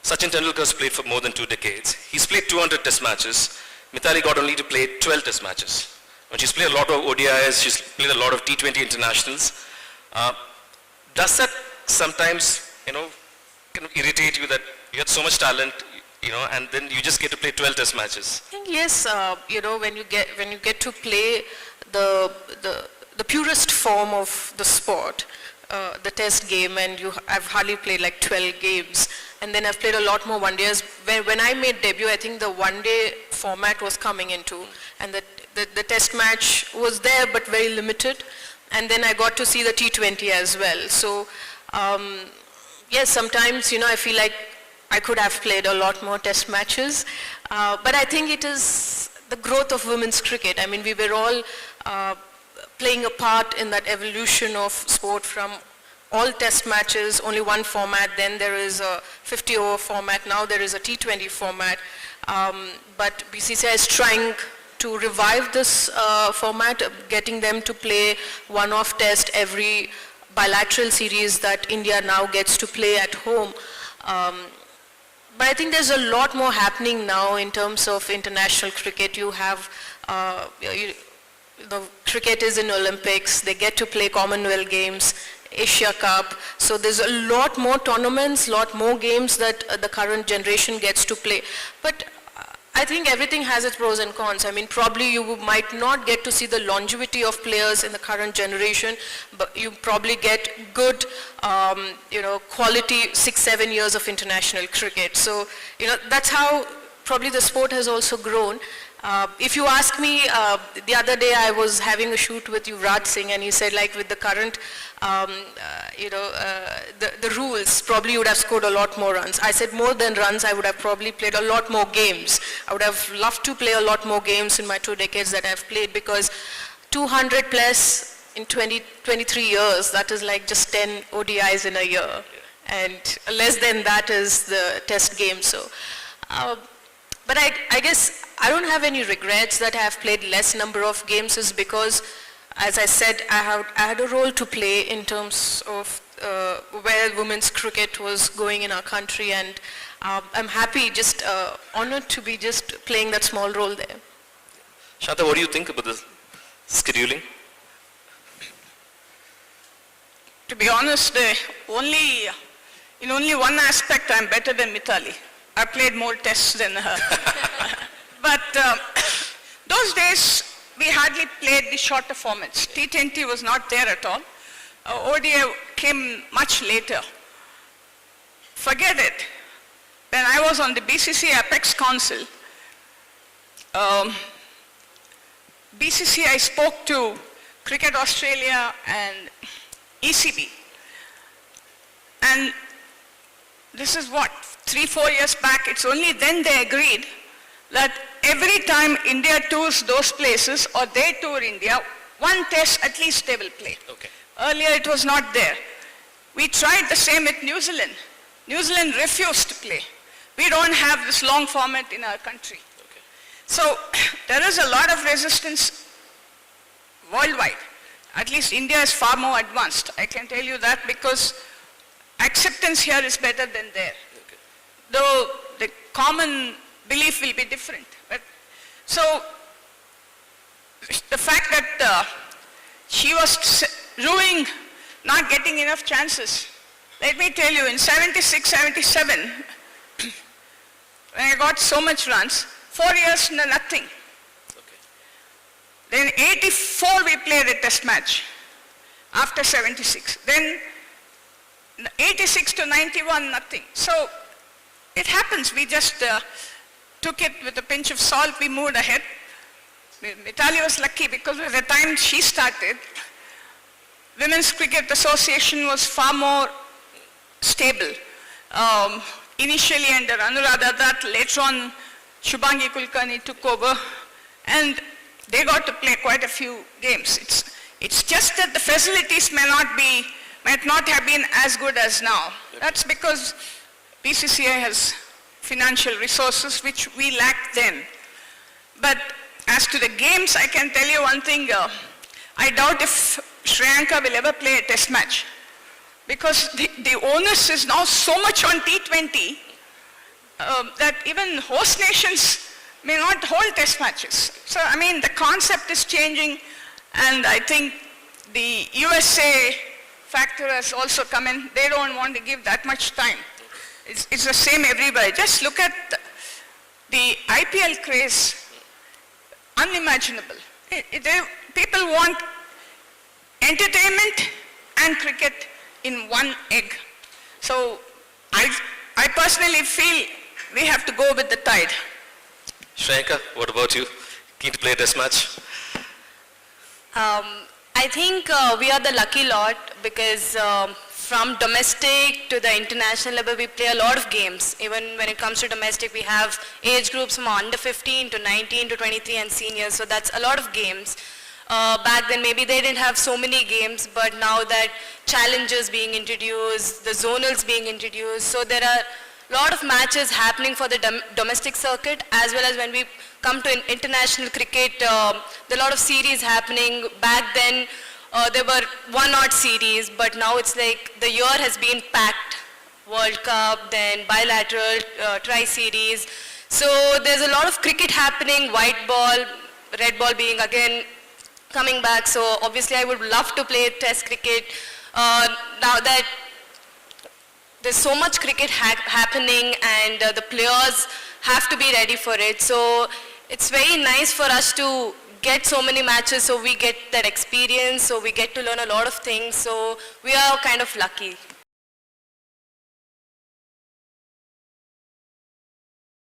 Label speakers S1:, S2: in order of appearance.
S1: Sachin Tendulkar has played for more than 2 decades. He's played 200 test matches. Mithali got only to play 12 test matches. When she's played a lot of ODIs, she's played a lot of T20 internationals. Does that sometimes, kind of irritate you that you had so much talent, and then you just get to play 12 test matches?
S2: I think yes, when you get to play the purest form of the sport, the test game, and I've hardly played like 12 games, and then I've played a lot more one days. When I made debut, I think the one day format was coming into, and the test match was there but very limited, and then I got to see the T20 as well. So yes, sometimes I feel like I could have played a lot more test matches, but I think it is the growth of women's cricket. I mean, we were all playing a part in that evolution of sport from all test matches, only one format, then there is a 50-over format, now there is a T20 format, but BCCI is trying to revive this format, getting them to play one-off test every bilateral series that India now gets to play at home. But I think there's a lot more happening now in terms of international cricket. You have, cricket is in Olympics, they get to play Commonwealth Games, Asia Cup. So there's a lot more tournaments, lot more games that the current generation gets to play. But I think everything has its pros and cons. I mean, probably you might not get to see the longevity of players in the current generation, but you probably get good, quality 6-7 years of international cricket. So, that's how probably the sport has also grown. If you ask me, the other day I was having a shoot with Yuvraj Singh, and he said, like, with the current, the rules, probably you would have scored a lot more runs. I said more than runs, I would have probably played a lot more games. I would have loved to play a lot more games in my 2 decades that I've played, because 200 plus in 23 years, that is like just 10 ODIs in a year. And less than that is the test game. So, but I guess I don't have any regrets that I have played less number of games, is because, as I said, I had a role to play in terms of where women's cricket was going in our country, and I'm happy, just honored to be just playing that small role there.
S1: Shanta, what do you think about the scheduling?
S3: To be honest, in only one aspect I'm better than Mithali. I played more tests than her. But those days, we hardly played the shorter formats. T20 was not there at all. ODI came much later. Forget it. When I was on the BCCI Apex Council, BCCI spoke to Cricket Australia and ECB. And this is what, 3-4 years back, it's only then they agreed that every time India tours those places, or they tour India, one test at least they will play.
S1: Okay.
S3: Earlier it was not there. We tried the same with New Zealand. New Zealand refused to play. We don't have this long format in our country.
S1: Okay.
S3: So there is a lot of resistance worldwide. At least India is far more advanced. I can tell you that, because acceptance here is better than there.
S1: Okay.
S3: Though the common belief will be different. But, so the fact that she was ruining, not getting enough chances. Let me tell you, in 76, 77, when I got so much runs, 4 years, nothing.
S1: Okay.
S3: Then 84, we played a test match after 76. Then 86 to 91, nothing. So it happens. We just took it with a pinch of salt. We moved ahead. Mithali was lucky, because by the time she started, Women's Cricket Association was far more stable. Initially under Anuradha Dutt, later on Shubhangi Kulkarni took over, and they got to play quite a few games. It's just that the facilities might not have been as good as now. That's because BCCI has financial resources which we lacked then. But as to the games, I can tell you one thing. I doubt if Srilanka will ever play a test match, because the onus is now so much on T20 that even host nations may not hold test matches. So, I mean, the concept is changing, and I think the USA factor has also come in. They don't want to give that much time. It's the same everywhere. Just look at the IPL craze, unimaginable. People want entertainment and cricket in one egg. So I personally feel we have to go with the tide.
S1: Shreyanka, what about you? Keen to play a test match?
S4: I think we are the lucky lot because from domestic to the international level, we play a lot of games. Even when it comes to domestic, we have age groups from under 15 to 19 to 23 and seniors, so that's a lot of games. Back then, maybe they didn't have so many games, but now that challenges being introduced, the zonals being introduced, so there are a lot of matches happening for the domestic circuit, as well as when we come to international cricket, there are a lot of series happening. Back then, there were one-odd series, but now it's like the year has been packed. World Cup, then bilateral, tri-series. So there's a lot of cricket happening, white ball, red ball being again coming back. So obviously I would love to play test cricket. Now that there's so much cricket happening and the players have to be ready for it. So it's very nice for us to get so many matches, so we get that experience, so we get to learn a lot of things. So we are kind of lucky.